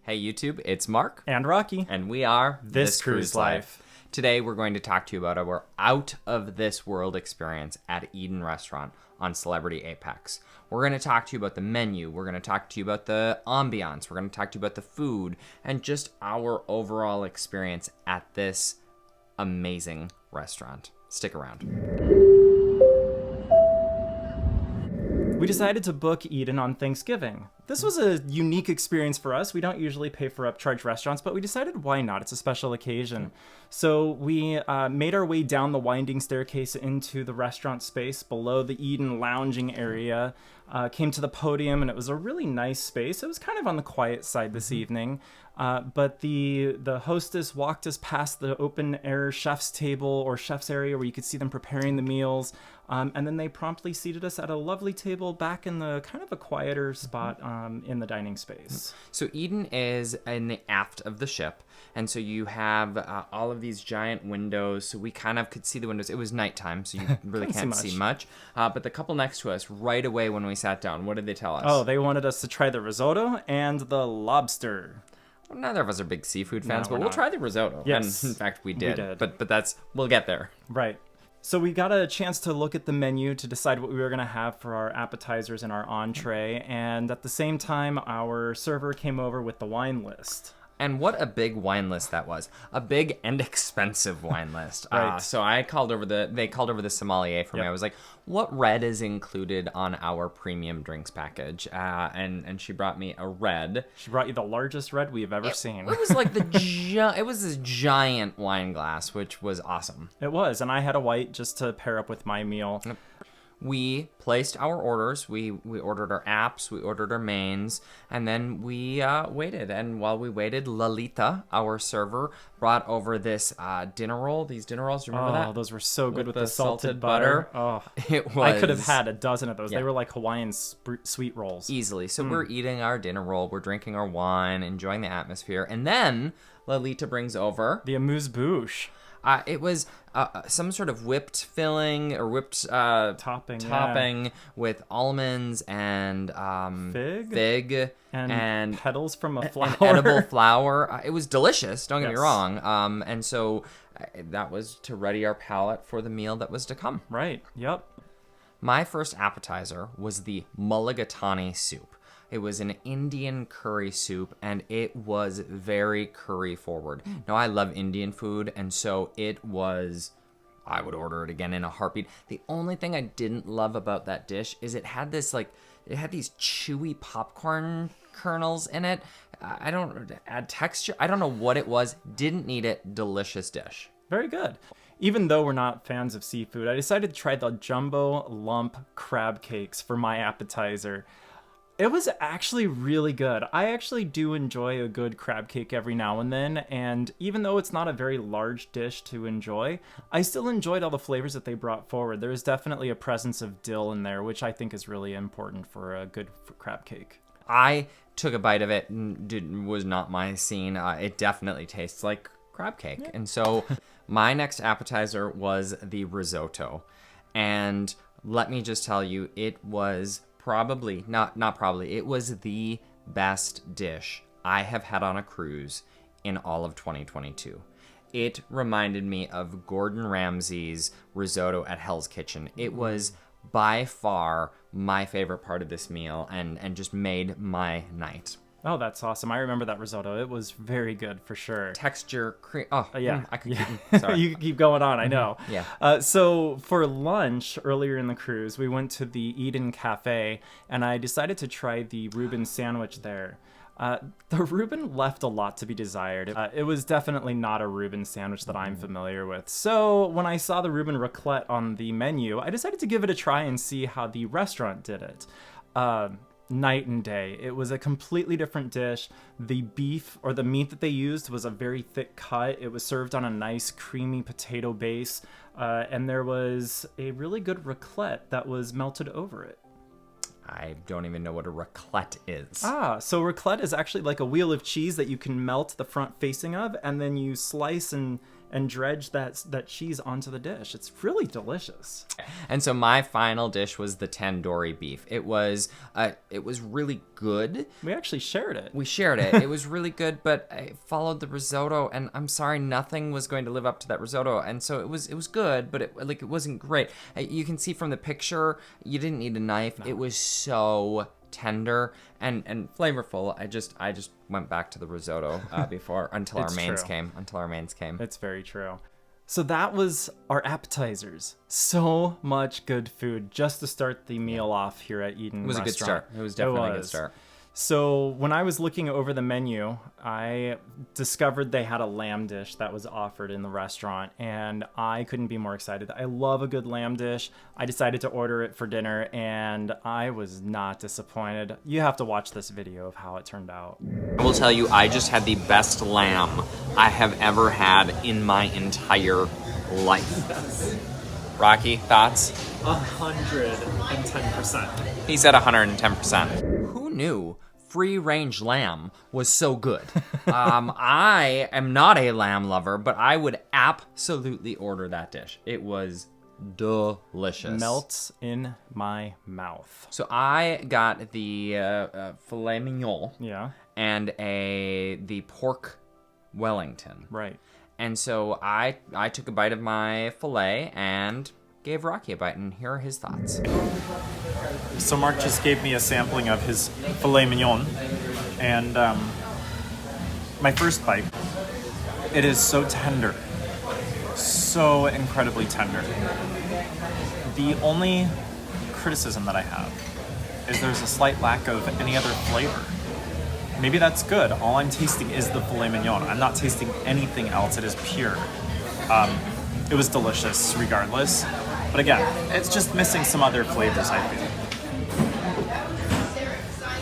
Hey YouTube, it's Mark. And Rocky. And we are This Cruise Life. Today we're going to talk to you about our out-of-this-world experience at Eden Restaurant on Celebrity Apex. We're going to talk to you about the menu, we're going to talk to you about the ambiance, we're going to talk to you about the food, and just our overall experience at this amazing restaurant. Stick around. We decided to book Eden on Thanksgiving. This was a unique experience for us. We don't usually pay for upcharge restaurants, but we decided why not? It's a special occasion. So we made our way down the winding staircase into the restaurant space below the Eden lounging area, came to the podium, and it was a really nice space. It was kind of on the quiet side this evening, but the hostess walked us past the open-air chef's table or chef's area where you could see them preparing the meals, and then they promptly seated us at a lovely table back in the kind of a quieter spot in the dining space. So Eden is in the aft of the ship, and so you have all of these giant windows, so we kind of could see the windows. It was nighttime, so you really can't see much. But the couple next to us, right away when we sat down, what did they tell us? Oh, they wanted us to try the risotto and the lobster. Well, neither of us are big seafood fans, No, but we're we'll not. try the risotto. Yes. And in fact, we did. We did. But we'll get there. Right. So we got a chance to look at the menu to decide what we were going to have for our appetizers and our entree. And at the same time, our server came over with the wine list. And what a big wine list that was. A big and expensive wine list. Right. So they called over the sommelier for me. I was like, what red is included on our premium drinks package? And she brought me a red. She brought you the largest red we've ever seen. It was like it was this giant wine glass, which was awesome. It was, and I had a white just to pair up with my meal. We placed our orders. We ordered our apps, we ordered our mains, and then we waited. And while we waited, Lalita, our server, brought over this dinner roll. These dinner rolls, do you remember that? Oh, those were so good with the salted butter. Oh, it was. I could have had a dozen of those. Yeah. They were like Hawaiian sweet rolls. Easily. So we're eating our dinner roll, we're drinking our wine, enjoying the atmosphere, and then Lalita brings over The amuse-bouche. It was some sort of whipped filling or whipped topping with almonds and fig and petals from a flower. An edible flower. It was delicious, don't get me Yes. wrong. And so that was to ready our palate for the meal that was to come. Right, yep. My first appetizer was the Muligatani Soup. It was an Indian curry soup, and it was very curry forward. Now, I love Indian food, and so I would order it again in a heartbeat. The only thing I didn't love about that dish is it had these chewy popcorn kernels in it. I don't add texture. I don't know what it was. Didn't need it. Delicious dish. Very good. Even though we're not fans of seafood, I decided to try the jumbo lump crab cakes for my appetizer. It was actually really good. I actually do enjoy a good crab cake every now and then, and even though it's not a very large dish to enjoy, I still enjoyed all the flavors that they brought forward. There is definitely a presence of dill in there, which I think is really important for a good crab cake. I took a bite of it and was not my scene. It definitely tastes like crab cake. Yeah. And so my next appetizer was the risotto. And let me just tell you, it was it was the best dish I have had on a cruise in all of 2022. It reminded me of Gordon Ramsay's risotto at Hell's Kitchen. It was by far my favorite part of this meal and just made my night. Oh, that's awesome. I remember that risotto. It was very good for sure. Texture, cream. Oh, yeah. I could Sorry. You keep going on, I know. Yeah. So for lunch earlier in the cruise, we went to the Eden Cafe, and I decided to try the Reuben sandwich there. The Reuben left a lot to be desired. It was definitely not a Reuben sandwich that I'm familiar with. So when I saw the Reuben Raclette on the menu, I decided to give it a try and see how the restaurant did it. Night and day. It was a completely different dish. The beef or the meat that they used was a very thick cut. It was served on a nice creamy potato base, and there was a really good raclette that was melted over it. I don't even know what a raclette is. So raclette is actually like a wheel of cheese that you can melt the front facing of, and then you slice and and dredge that cheese onto the dish. It's really delicious. And so my final dish was the tandoori beef. It was really good. We actually shared it. We shared it. It was really good, but I followed the risotto, and I'm sorry, nothing was going to live up to that risotto. And so it was good, but it wasn't great. You can see from the picture, you didn't need a knife. No. It was so tender and flavorful. I just went back to the risotto until our mains came. It's very true. So that was our appetizers. So much good food just to start the meal off here at Eden Restaurant. It was a good start. It was definitely a good start. So when I was looking over the menu, I discovered they had a lamb dish that was offered in the restaurant, and I couldn't be more excited. I love a good lamb dish. I decided to order it for dinner, and I was not disappointed. You have to watch this video of how it turned out. I will tell you, I just had the best lamb I have ever had in my entire life. Yes. Rocky, thoughts? 110%. He said 110%. Who knew free-range lamb was so good? I am not a lamb lover, but I would absolutely order that dish. It was delicious. Melts in my mouth. So I got the Filet Mignon. Yeah. And the pork Wellington. Right. And so I took a bite of my filet and gave Rocky a bite, and here are his thoughts. So Mark just gave me a sampling of his filet mignon, and my first bite, it is so tender, so incredibly tender. The only criticism that I have is there's a slight lack of any other flavor. Maybe that's good. All I'm tasting is the filet mignon. I'm not tasting anything else. It is pure. It was delicious regardless. But again, it's just missing some other flavors, I feel.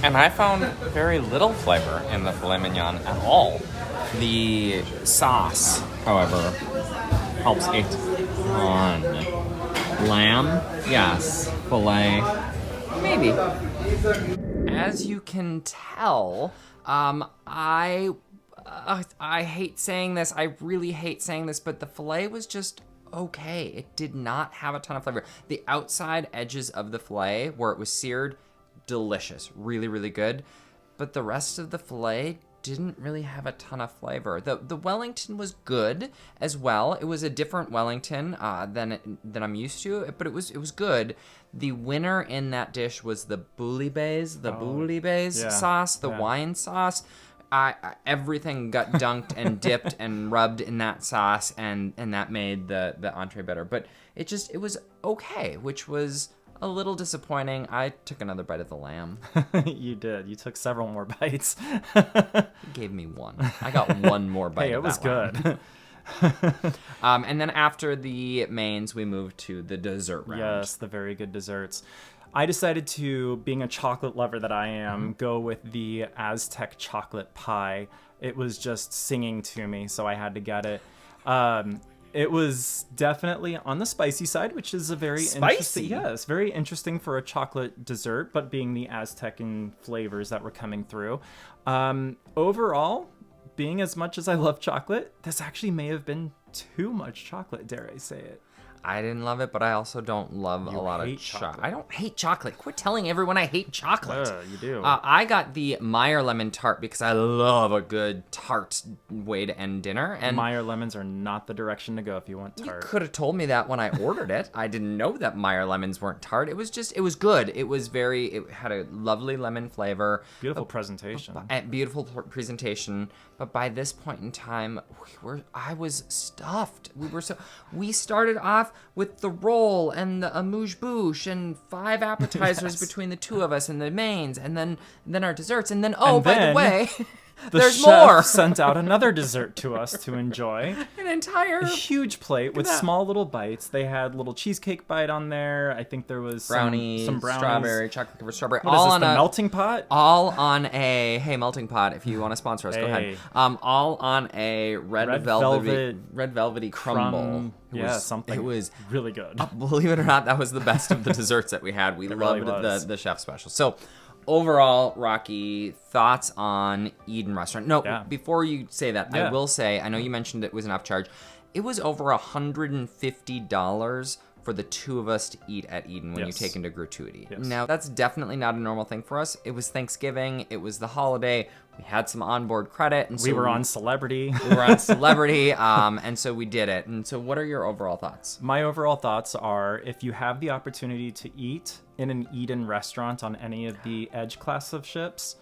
And I found very little flavor in the filet mignon at all. The sauce, however, helps a ton. Lamb, yes. Filet, maybe. As you can tell, I hate saying this. I really hate saying this, but the filet was just okay. It did not have a ton of flavor. The outside edges of the filet, where it was seared, delicious, really, really good. But the rest of the filet didn't really have a ton of flavor. The Wellington was good as well. It was a different Wellington than I'm used to, but it was good. The winner in that dish was the bouillabaisse, sauce, the wine sauce. Everything got dunked and dipped and rubbed in that sauce, and that made the entree better. But it was okay, which was a little disappointing. I took another bite of the lamb. You did. You took several more bites. He gave me one. I got one more bite. Hey, it was good. And then after the mains, we moved to the dessert round. Yes, the very good desserts. I decided to, being a chocolate lover that I am, go with the Aztec chocolate pie. It was just singing to me, so I had to get it. It was definitely on the spicy side, which is a very interesting. Yes, very interesting for a chocolate dessert, but being the Aztecan flavors that were coming through. Overall, being as much as I love chocolate, this actually may have been too much chocolate, dare I say it. I didn't love it, but I also don't love a lot of chocolate. I don't hate chocolate. Quit telling everyone I hate chocolate. You do. I got the Meyer lemon tart because I love a good tart way to end dinner. And Meyer lemons are not the direction to go if you want tart. You could have told me that when I ordered it. I didn't know that Meyer lemons weren't tart. It was good. It had a lovely lemon flavor. Beautiful presentation. Beautiful presentation. But by this point in time, I was stuffed. We started off with the roll and the amuse-bouche and 5 appetizers between the two of us and the mains, and then our desserts, and then by the way, there's more. Sent out another dessert to us to enjoy. A huge plate with small little bites. They had little cheesecake bite on there. I think there was some brownies, strawberry, chocolate covered strawberry. What all is this, the melting pot? All on a melting pot. If you want to sponsor us, go ahead. All on a red velvety crumble. Something. It was really good. Believe it or not, that was the best of the desserts that we had. We loved the chef special. So, overall, Rocky, thoughts on Eden Restaurant? No, before you say that, I will say, I know you mentioned it was an upcharge. it was over $150 for the two of us to eat at Eden when you take into gratuity. Yes. Now, that's definitely not a normal thing for us. It was Thanksgiving. It was the holiday. We had some onboard credit. And so we were on Celebrity. We were on Celebrity, and so we did it. And so what are your overall thoughts? My overall thoughts are, if you have the opportunity to eat in an Eden restaurant on any of the Edge class of ships,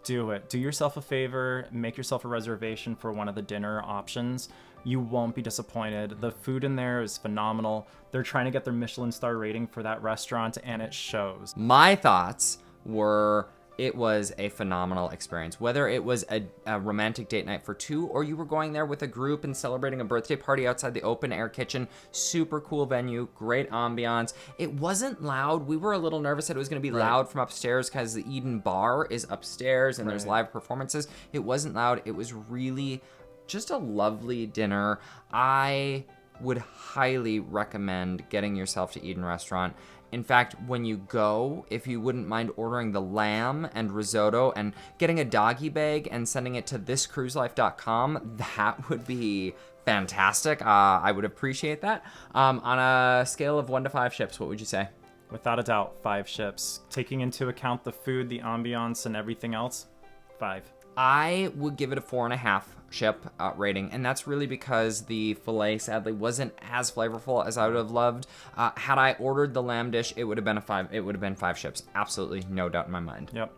do it. Do yourself a favor, make yourself a reservation for one of the dinner options. You won't be disappointed. The food in there is phenomenal. They're trying to get their Michelin star rating for that restaurant, and it shows. My thoughts were, it was a phenomenal experience. Whether it was a romantic date night for two, or you were going there with a group and celebrating a birthday party outside the open air kitchen, super cool venue, great ambiance. It wasn't loud. We were a little nervous that it was going to be loud from upstairs because the Eden bar is upstairs and there's live performances. It wasn't loud. It was really just a lovely dinner. I would highly recommend getting yourself to Eden Restaurant. In fact, when you go, if you wouldn't mind ordering the lamb and risotto and getting a doggy bag and sending it to thiscruiselife.com, that would be fantastic. I would appreciate that. On a scale of 1 to 5 ships, what would you say? Without a doubt, 5 ships. Taking into account the food, the ambiance, and everything else, 5. I would give it a 4.5 ship rating, and that's really because the filet sadly wasn't as flavorful as I would have loved. Had I ordered the lamb dish, it would have been a 5. It would have been 5 ships. Absolutely, no doubt in my mind. Yep.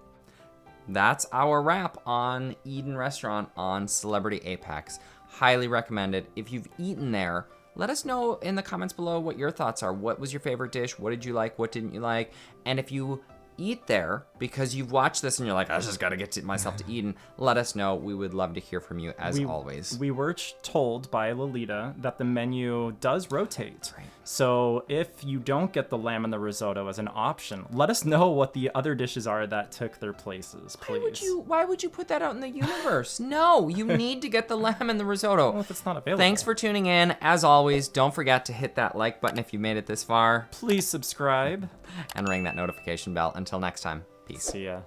That's our wrap on Eden Restaurant on Celebrity Apex. Highly recommended. If you've eaten there, let us know in the comments below what your thoughts are. What was your favorite dish? What did you like? What didn't you like? And if you eat there because you've watched this and you're like, I just got to get myself to Eden, let us know. We would love to hear from you as always. We were told by Lolita that the menu does rotate. Right. So if you don't get the lamb and the risotto as an option, let us know what the other dishes are that took their places, please. Why would you put that out in the universe? No, you need to get the lamb and the risotto. Well, if it's not available. Thanks for tuning in. As always, don't forget to hit that like button if you made it this far. Please subscribe. And ring that notification bell. Until next time, peace. See ya.